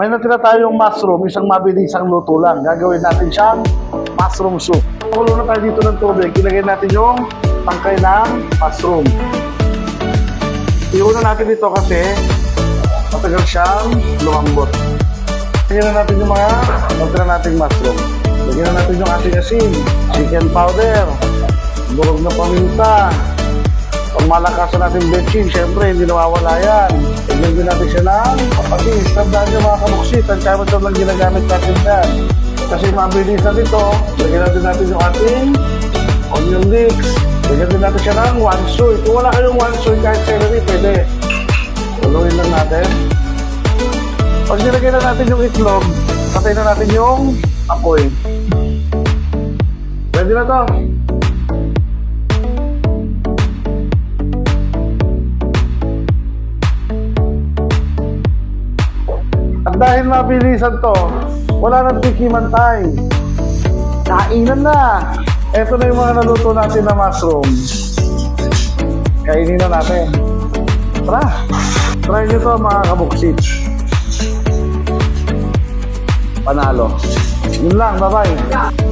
May natira tayong mushroom, isang mabilisang luto lang. Gagawin natin siyang mushroom soup. Kulo na tayo dito ng tubig. Ilagay natin yung tangkay ng mushroom. Iuna natin dito kasi matagal siyang lumambot. Lagyan na natin yung mga natira nating mushroom. Lagyan na natin yung ating asin, chicken powder, durog na paminta. Pag malakasan natin betchin, syempre hindi nawawala yan. Lagyan din natin siya ng papatis. Tandaan nyo mga kabuksit, ang chamot lang ginagamit natin yan. Kasi mabilis na dito, lagyan natin yung ating onion leeks. Lagyan din natin siya ng wansoy. Kung wala kayong wansoy kahit celery, pwede. Tuloyin lang natin. Pag nilagyan na natin yung itlog, patay na natin yung apoy. Pwede na to. At dahil mabilisan to, wala nang tikiman time. Kainan na! Ito na yung mga naluto natin na mushroom. Kainin na natin. Tara! Try nyo to mga kabuksit. Panalo. Yun lang, bye-bye.